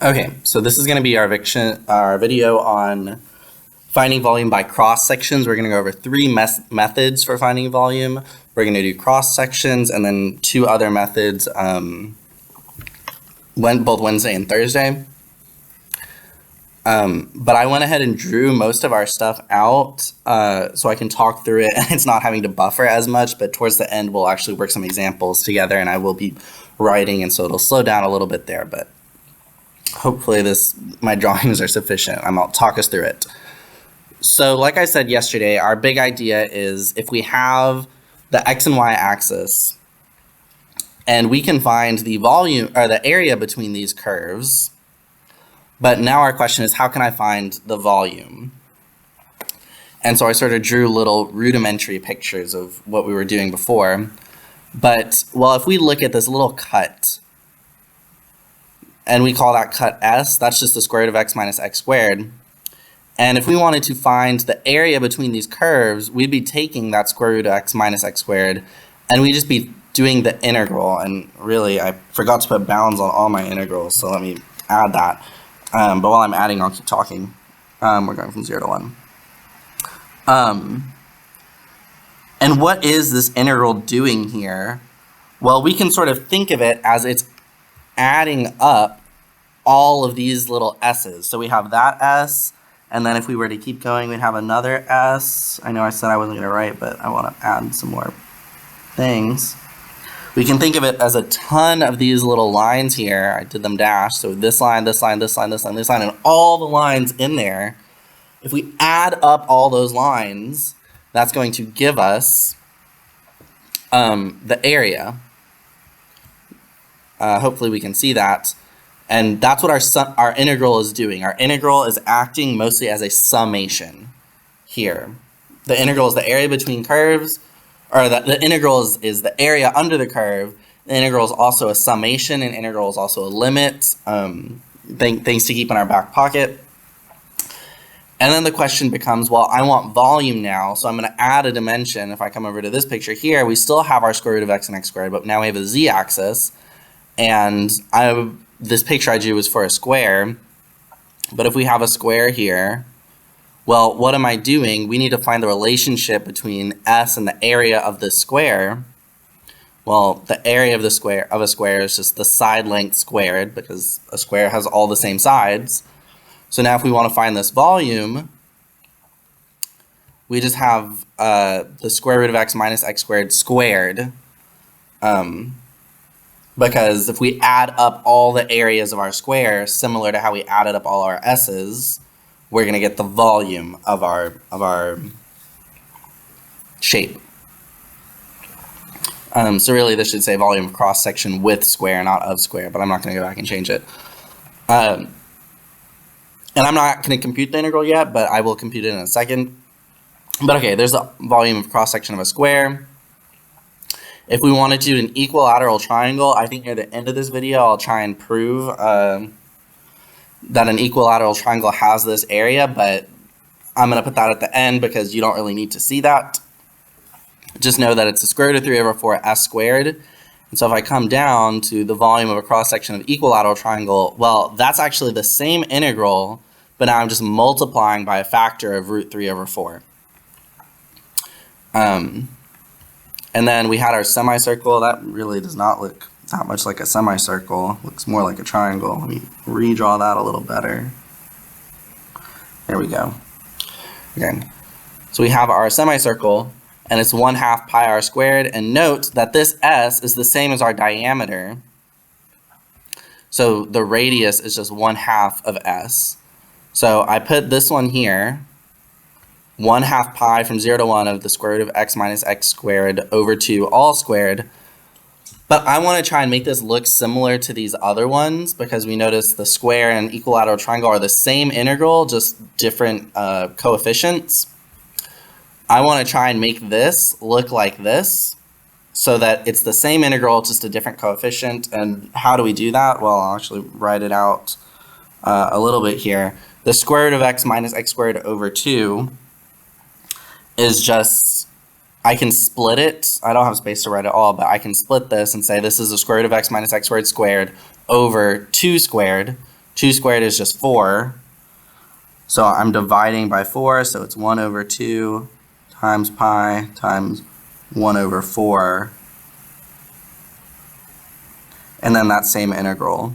Okay, so this is going to be our video on finding volume by cross sections. We're going to go over three methods for finding volume. We're going to do cross sections and then two other methods, both Wednesday and Thursday. But I went ahead and drew most of our stuff out so I can talk through it and it's not having to buffer as much, but towards the end we'll actually work some examples together and I will be writing, and so it'll slow down a little bit there, but hopefully my drawings are sufficient. I'll talk us through it. So like I said yesterday, our big idea is if we have the X and Y axis and we can find the volume or the area between these curves, but now our question is, how can I find the volume? And so I sort of drew little rudimentary pictures of what we were doing before. But, well, if we look at this little cut, and we call that cut S, that's just the square root of x minus x squared. And if we wanted to find the area between these curves, we'd be taking that square root of x minus x squared, and we'd just be doing the integral. And really, I forgot to put bounds on all my integrals, so let me add that. But while I'm adding, I'll keep talking. We're going from 0 to 1. And what is this integral doing here? Well, we can sort of think of it as it's adding up all of these little s's. So we have that s, and then if we were to keep going, we'd have another s. I know I said I wasn't going to write, but I want to add some more things. We can think of it as a ton of these little lines here. I did them dashed. So this line, this line, this line, this line, this line, and all the lines in there. If we add up all those lines, that's going to give us the area. Hopefully we can see that. And that's what our integral is doing. Our integral is acting mostly as a summation here. The integral is the area between curves, or the integral is the area under the curve. The integral is also a summation, and integral is also a limit. Things to keep in our back pocket. And then the question becomes, well, I want volume now, so I'm going to add a dimension. If I come over to this picture here, we still have our square root of x and x squared, but now we have a z-axis. And this picture I drew was for a square. But if we have a square here, well, what am I doing? We need to find the relationship between s and the area of this square. Well, the area of a square is just the side length squared, because a square has all the same sides. So now if we want to find this volume, we just have the square root of x minus x squared squared. Because if we add up all the areas of our square, similar to how we added up all our s's, we're going to get the volume of our shape. So really this should say volume of cross section with square, not of square, but I'm not going to go back and change it. And I'm not going to compute the integral yet, but I will compute it in a second. But okay, there's the volume of cross section of a square. If we wanted to do an equilateral triangle, I think near the end of this video I'll try and prove that an equilateral triangle has this area, but I'm going to put that at the end because you don't really need to see that. Just know that it's the square root of 3 over 4 s squared. And so if I come down to the volume of a cross section of equilateral triangle, well, that's actually the same integral, but now I'm just multiplying by a factor of root 3 over 4. And then we had our semicircle. That really does not look that much like a semicircle. It looks more like a triangle. Let me redraw that a little better. There we go. Again, so we have our semicircle, and it's 1/2 pi r squared. And note that this s is the same as our diameter. So the radius is just 1/2 of s. So I put this one here. 1/2 pi from 0 to 1 of the square root of x minus x squared over 2 all squared. But I want to try and make this look similar to these other ones because we notice the square and equilateral triangle are the same integral, just different coefficients. I want to try and make this look like this so that it's the same integral, just a different coefficient. And how do we do that? Well, I'll actually write it out a little bit here. The square root of x minus x squared over 2 is just, I can split it. I don't have space to write it all, but I can split this and say this is the square root of x minus x squared squared over 2 squared. 2 squared is just 4. So I'm dividing by 4, so it's 1 over 2 times pi times 1 over 4. And then that same integral.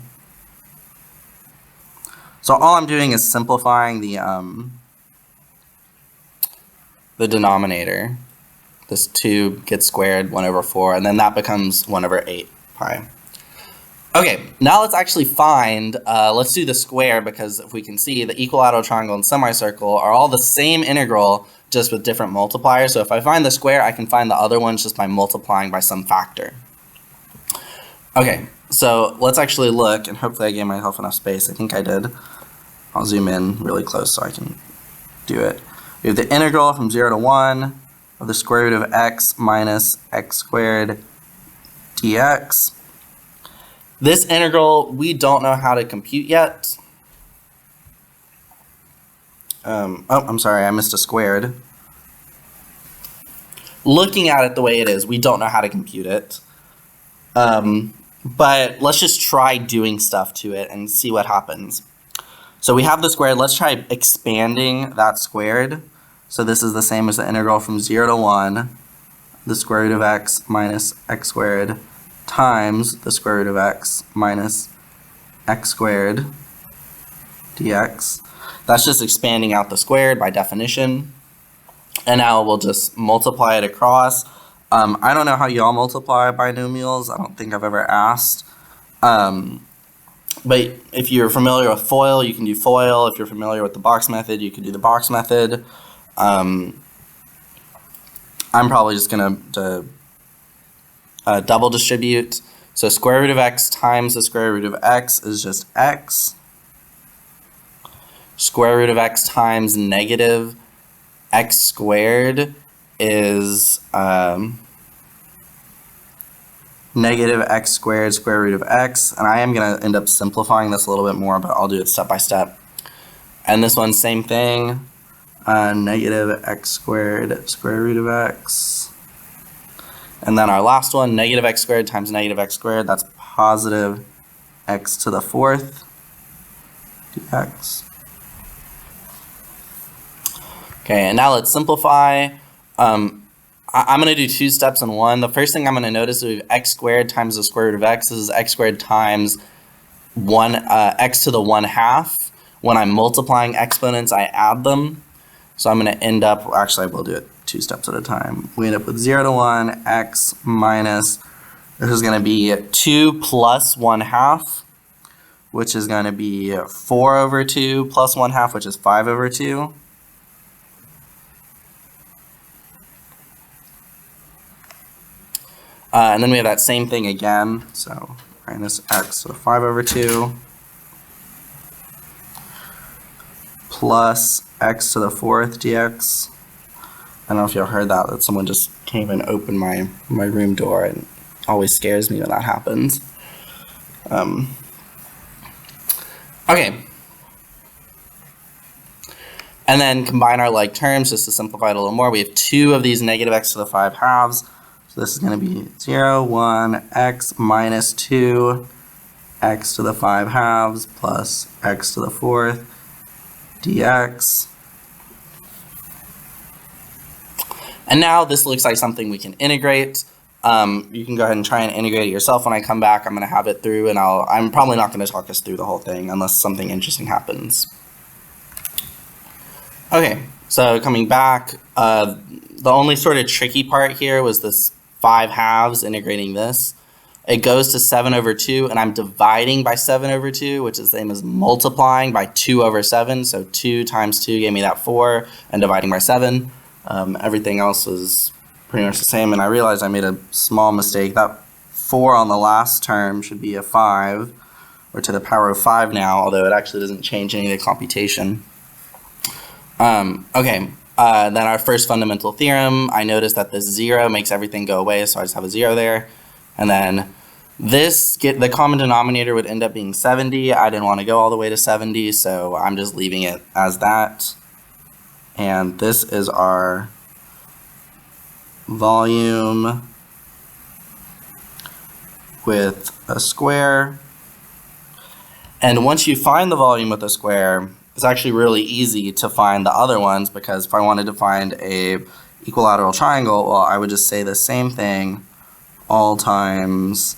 So all I'm doing is simplifying the denominator. This 2 gets squared, 1 over 4, and then that becomes 1 over 8 pi. Okay, now let's actually find, let's do the square, because if we can see, the equilateral triangle and semicircle are all the same integral, just with different multipliers. So if I find the square, I can find the other ones just by multiplying by some factor. Okay, so let's actually look, and hopefully I gave myself enough space. I think I did. I'll zoom in really close so I can do it. We have the integral from 0 to 1 of the square root of x minus x squared dx. This integral, we don't know how to compute yet. Oh, I'm sorry, I missed a squared. Looking at it the way it is, we don't know how to compute it. But let's just try doing stuff to it and see what happens. So we have the squared. Let's try expanding that squared. So this is the same as the integral from 0 to 1, the square root of x minus x squared times the square root of x minus x squared dx. That's just expanding out the squared by definition. And now we'll just multiply it across. I don't know how y'all multiply binomials. I don't think I've ever asked. But if you're familiar with FOIL, you can do FOIL. If you're familiar with the box method, you can do the box method. I'm probably just going to double distribute. So square root of x times the square root of x is just x. Square root of x times negative x squared is negative x squared square root of x. And I am going to end up simplifying this a little bit more, but I'll do it step by step. And this one, same thing. Negative x squared square root of x. And then our last one, negative x squared times negative x squared, that's positive x to the 4th dx. Okay, and now let's simplify. I'm going to do 2 steps in one. The first thing I'm going to notice is we have x squared times the square root of x. This is x squared times x to the 1/2. When I'm multiplying exponents, I add them. So I'm going to end up, actually I will do it 2 steps at a time. We end up with 0 to 1, x minus, this is going to be 2 plus 1/2, which is going to be 4 over 2 plus 1/2, which is 5 over 2. And then we have that same thing again, so minus x to the 5 over 2 plus x to the 4th dx. I don't know if y'all heard that someone just came and opened my room door, and it always scares me when that happens. Okay. And then combine our like terms just to simplify it a little more. We have 2 of these negative x to the 5/2. So this is going to be 0, 1, x minus 2, x to the 5/2 plus x to the 4th dx. And now this looks like something we can integrate. You can go ahead and try and integrate it yourself. When I come back, I'm going to have it through, and I'm probably not going to talk us through the whole thing unless something interesting happens. Okay, so coming back, the only sort of tricky part here was this 5/2 integrating this. It goes to 7 over 2, and I'm dividing by 7 over 2, which is the same as multiplying by 2 over 7. So 2 times 2 gave me that 4, and dividing by 7. Everything else was pretty much the same, and I realized I made a small mistake. That 4 on the last term should be a 5, or to the power of 5 now, although it actually doesn't change any of the computation. Okay. Then our first fundamental theorem, I noticed that this 0 makes everything go away, so I just have a 0 there. And then the common denominator would end up being 70. I didn't want to go all the way to 70, so I'm just leaving it as that. And this is our volume with a square. And once you find the volume with a square, it's actually really easy to find the other ones, because if I wanted to find a equilateral triangle, well, I would just say the same thing all times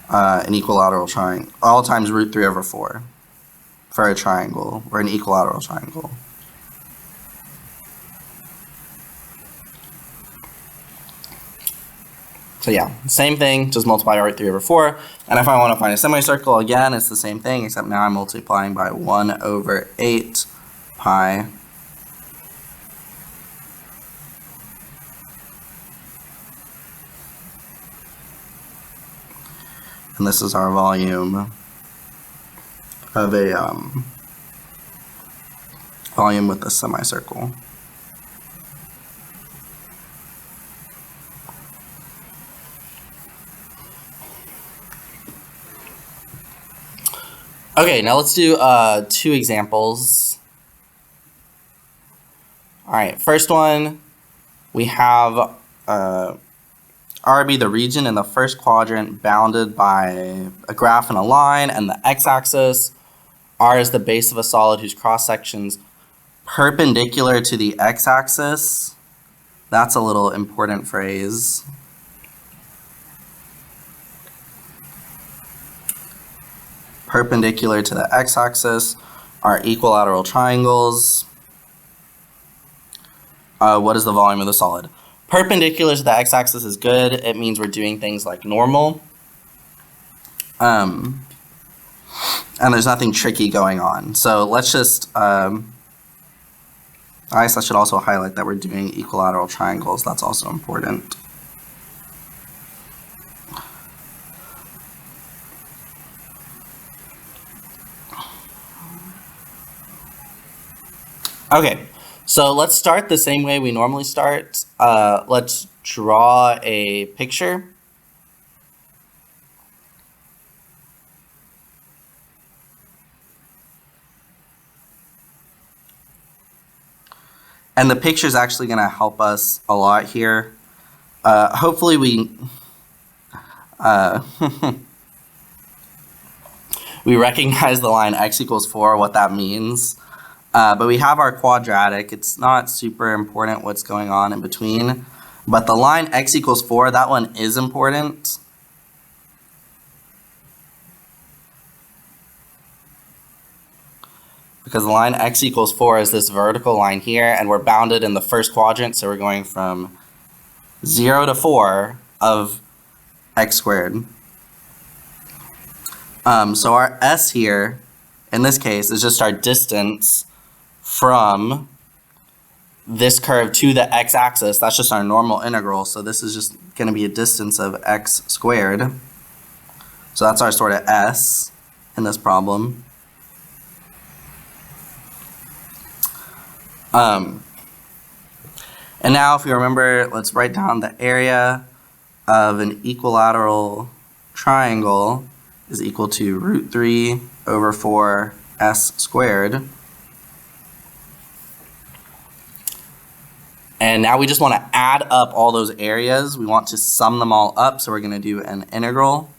an equilateral triangle, all times root 3 over 4 for a triangle, or an equilateral triangle. So yeah, same thing, just multiply root 3 over 4. And if I want to find a semicircle, again, it's the same thing, except now I'm multiplying by 1 over 8 pi . And this is our volume of a volume with a semicircle. Okay, now let's do 2 examples. All right, first one, we have R be the region in the first quadrant bounded by a graph and a line and the x-axis. R is the base of a solid whose cross-section's perpendicular to the x-axis. That's a little important phrase. Perpendicular to the x-axis are equilateral triangles. What is the volume of the solid? Perpendicular to the x-axis is good. It means we're doing things like normal. And there's nothing tricky going on. So let's just, I guess I should also highlight that we're doing equilateral triangles. That's also important. Okay, so let's start the same way we normally start. Let's draw a picture. And the picture is actually going to help us a lot here. Hopefully we we recognize the line x equals 4, what that means. But we have our quadratic. It's not super important what's going on in between. But the line x equals 4, that one is important. Because the line x equals 4 is this vertical line here, and we're bounded in the first quadrant, so we're going from 0 to 4 of x squared. So our s here, in this case, is just our distance from this curve to the x-axis. That's just our normal integral, so this is just going to be a distance of x squared. So that's our sort of s in this problem. And now if you remember, let's write down the area of an equilateral triangle is equal to root 3 over 4 s squared. And now we just want to add up all those areas. We want to sum them all up, so we're going to do an integral.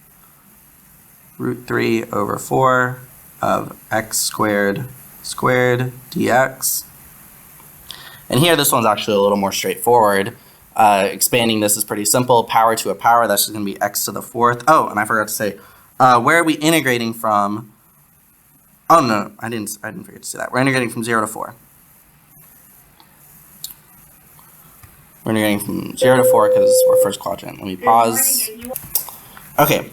Root 3 over 4 of x squared squared dx. And here, this one's actually a little more straightforward. Expanding this is pretty simple. Power to a power, that's just going to be x to the 4th. Oh, and I forgot to say, where are we integrating from? Oh, no, I didn't forget to say that. We're integrating from 0 to 4. We're integrating from 0 to 4 because we're first quadrant. Let me pause. Okay.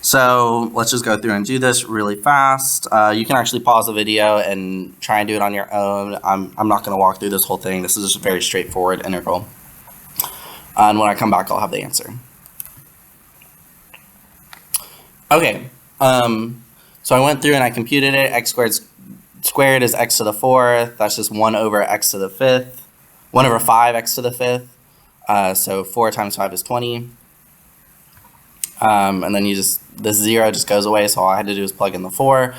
So let's just go through and do this really fast. You can actually pause the video and try and do it on your own. I'm not going to walk through this whole thing. This is just a very straightforward integral. And when I come back, I'll have the answer. Okay. So I went through and I computed it. X squared is x to the 4th. That's just 1 over x to the 5th. 1 over 5 x to the 5th. So 4 times 5 is 20. And then this 0 just goes away, so all I had to do is plug in the 4.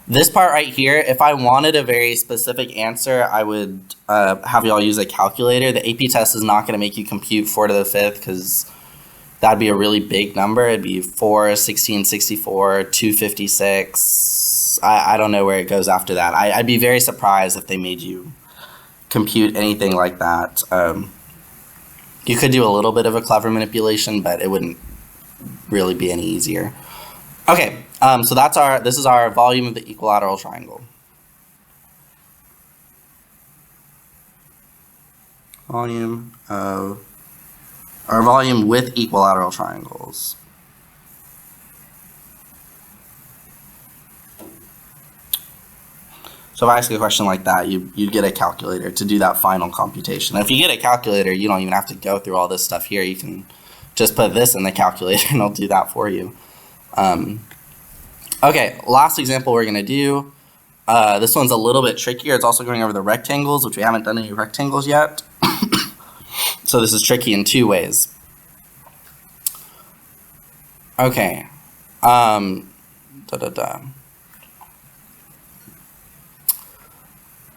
This part right here, if I wanted a very specific answer, I would have y'all use a calculator. The AP test is not going to make you compute 4 to the 5th because that'd be a really big number. It'd be 4, 1664, 256. I don't know where it goes after that. I'd be very surprised if they made you compute anything like that. You could do a little bit of a clever manipulation, but it wouldn't really be any easier. Okay, so this is our volume of the equilateral triangle. Volume of our volume with equilateral triangles. So if I ask you a question like that, you'd get a calculator to do that final computation. If you get a calculator, you don't even have to go through all this stuff here. You can just put this in the calculator and it'll do that for you. Okay, last example we're going to do. This one's a little bit trickier. It's also going over the rectangles, which we haven't done any rectangles yet. So this is tricky in 2 ways. Okay.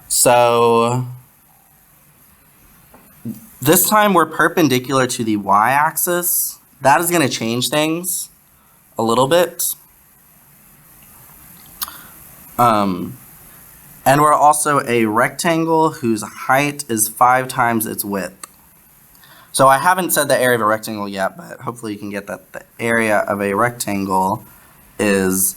So this time we're perpendicular to the y-axis. That is going to change things a little bit. And we're also a rectangle whose height is 5 times its width. So I haven't said the area of a rectangle yet, but hopefully you can get that the area of a rectangle is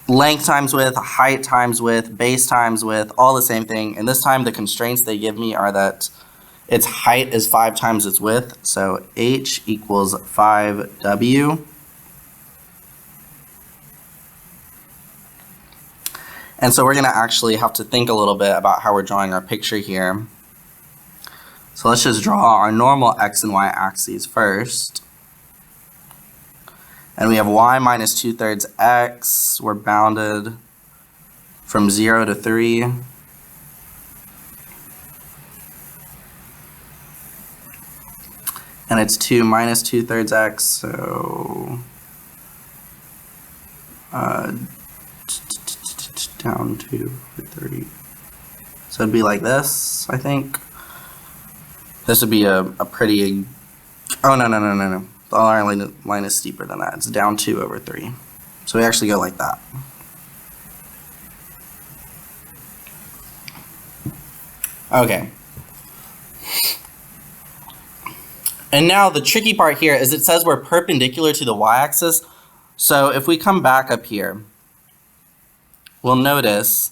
length times width, height times width, base times width, all the same thing. And this time the constraints they give me are that its height is 5 times its width. So h equals 5w. And so we're going to actually have to think a little bit about how we're drawing our picture here. So let's just draw our normal x and y axes first. And we have y minus 2/3 x. We're bounded from 0 to 3. And it's 2 minus 2/3 x, so down to 30. So it'd be like this, I think. This would be a pretty, oh no. The other line is steeper than that. It's down 2 over 3. So we actually go like that. Okay. And now the tricky part here is it says we're perpendicular to the y-axis. So if we come back up here, we'll notice,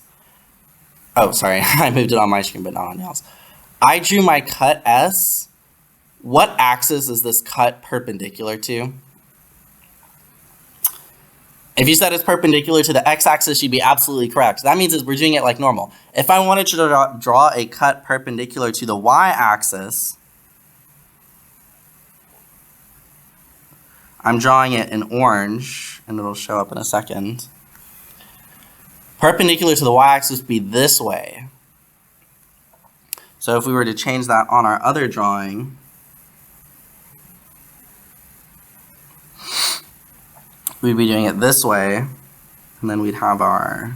oh sorry, I moved it on my screen but not on y'all's. I drew my cut S. What axis is this cut perpendicular to? If you said it's perpendicular to the x-axis, you'd be absolutely correct. That means we're doing it like normal. If I wanted to draw a cut perpendicular to the y-axis, I'm drawing it in orange, and it'll show up in a second. Perpendicular to the y-axis would be this way. So if we were to change that on our other drawing, we'd be doing it this way, and then we'd have our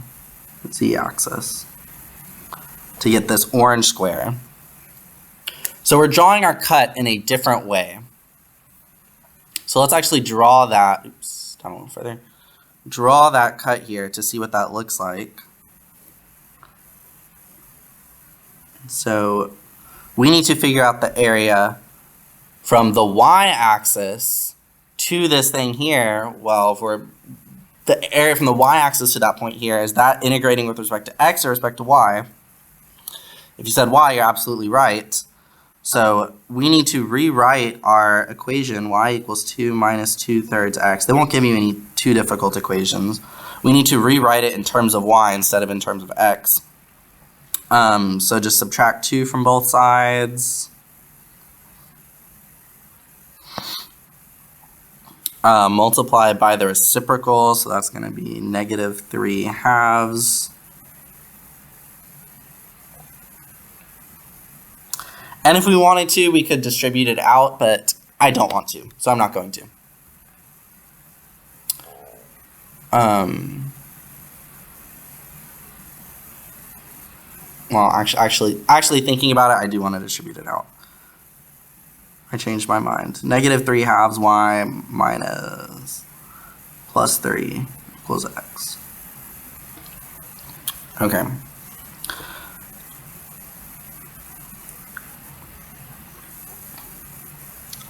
z-axis to get this orange square. So we're drawing our cut in a different way. So let's actually draw that, oops, down a little further. Draw that cut here to see what that looks like. So we need to figure out the area from the y-axis to this thing here. Well, for the area from the y-axis to that point here, is that integrating with respect to x or respect to y? If you said y, you're absolutely right. So we need to rewrite our equation, y equals 2 minus 2/3 x. They won't give you any too difficult equations. We need to rewrite it in terms of y instead of in terms of x. So just subtract 2 from both sides. Multiply by the reciprocal, so that's going to be -3/2. And if we wanted to, we could distribute it out, but I don't want to, so I'm not going to. well, actually thinking about it, I do want to distribute it out. I changed my mind. Negative 3 halves y minus plus 3 equals x. Okay.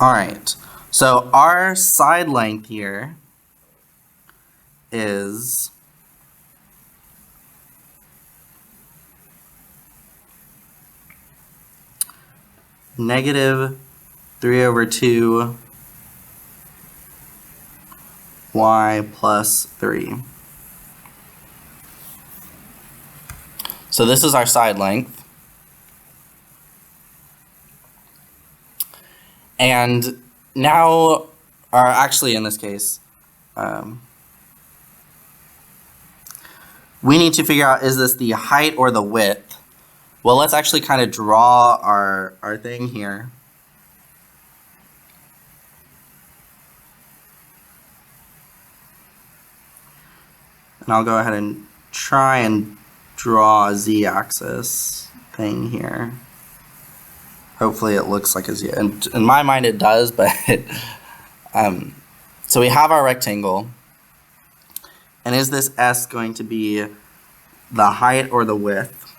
All right. So our side length here is negative 3 over 2 y plus 3. So this is our side length. And now, or actually in this case, we need to figure out, is this the height or the width? Well, let's actually kind of draw our thing here. And I'll go ahead and try and draw a z-axis thing here. Hopefully it looks like a z. And in my mind it does, but so we have our rectangle. And is this S going to be the height or the width?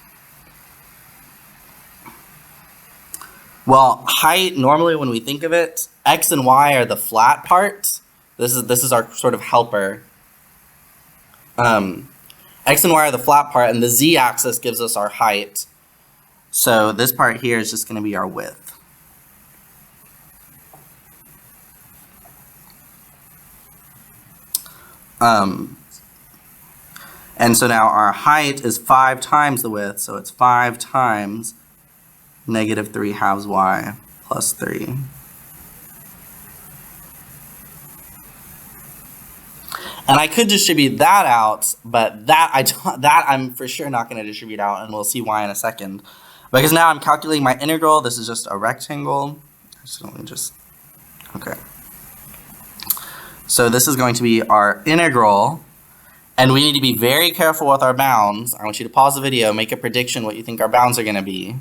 Well, height, normally when we think of it, X and Y are the flat part. This is our sort of helper. X and Y are the flat part, and the z-axis gives us our height. So this part here is just going to be our width. And so now our height is 5 times the width, so it's 5 times negative 3 halves y plus 3. And I could distribute that out, but that I'm for sure not going to distribute out, and we'll see why in a second. Because now I'm calculating my integral. This is just a rectangle. So let me just, okay. So this is going to be our integral, and we need to be very careful with our bounds. I want you to pause the video, make a prediction what you think our bounds are going to be.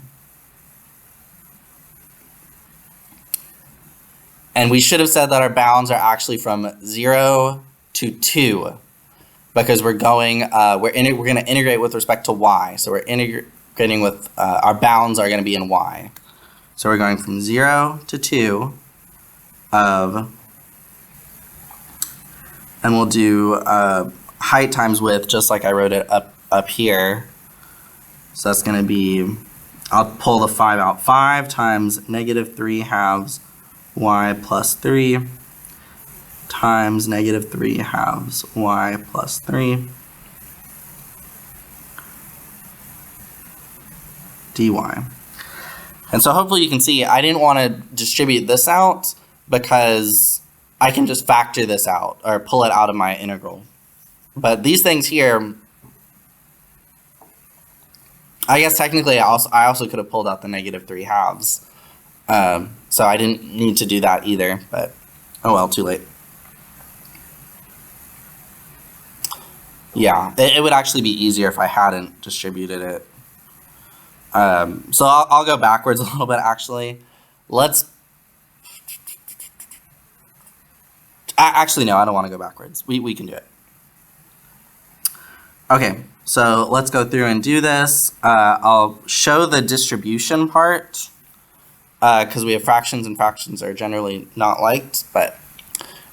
And we should have said that our bounds are actually from 0 to 2, because we're going to integrate with respect to y. So we're integrating with our bounds are going to be in y. So we're going from 0 to 2 of, and we'll do height times width, just like I wrote it up here. So that's going to be, I'll pull the 5 out. 5 times negative 3 halves y plus 3 times negative 3 halves y plus 3 dy. And so hopefully you can see I didn't want to distribute this out because I can just factor this out or pull it out of my integral. But these things here, I guess technically I also could have pulled out the negative 3 halves. So I didn't need to do that either, but oh well, too late. Yeah, it would actually be easier if I hadn't distributed it. So I'll go backwards a little bit actually. Actually no, I don't want to go backwards. We can do it. Okay, so let's go through and do this. I'll show the distribution part because we have fractions, and fractions are generally not liked, but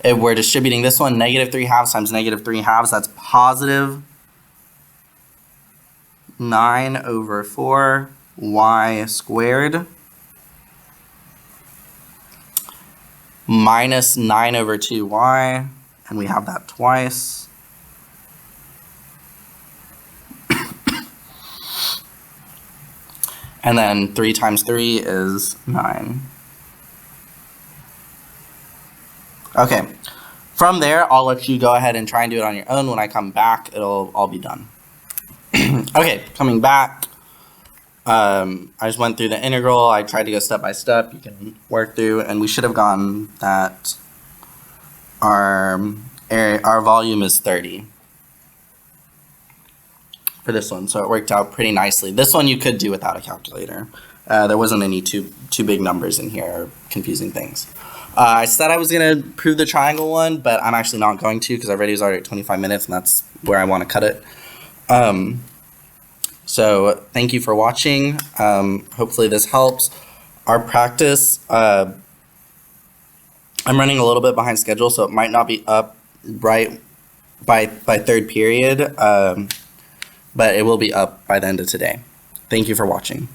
if we're distributing this one, negative 3 halves times negative 3 halves, that's positive 9 over 4 y squared minus 9 over 2y, and we have that twice. And then 3 times 3 is 9. Okay, from there, I'll let you go ahead and try and do it on your own. When I come back, it'll all be done. Okay, coming back, I just went through the integral. I tried to go step by step. You can work through, and we should have gotten that our volume is 30. for this one, so it worked out pretty nicely. This one you could do without a calculator. There wasn't any too big numbers in here or confusing things. I said I was going to prove the triangle one, but I'm actually not going to because our video is already at 25 minutes, and that's where I want to cut it. So thank you for watching. Hopefully this helps. Our practice, I'm running a little bit behind schedule, so it might not be up right by third period, but it will be up by the end of today. Thank you for watching.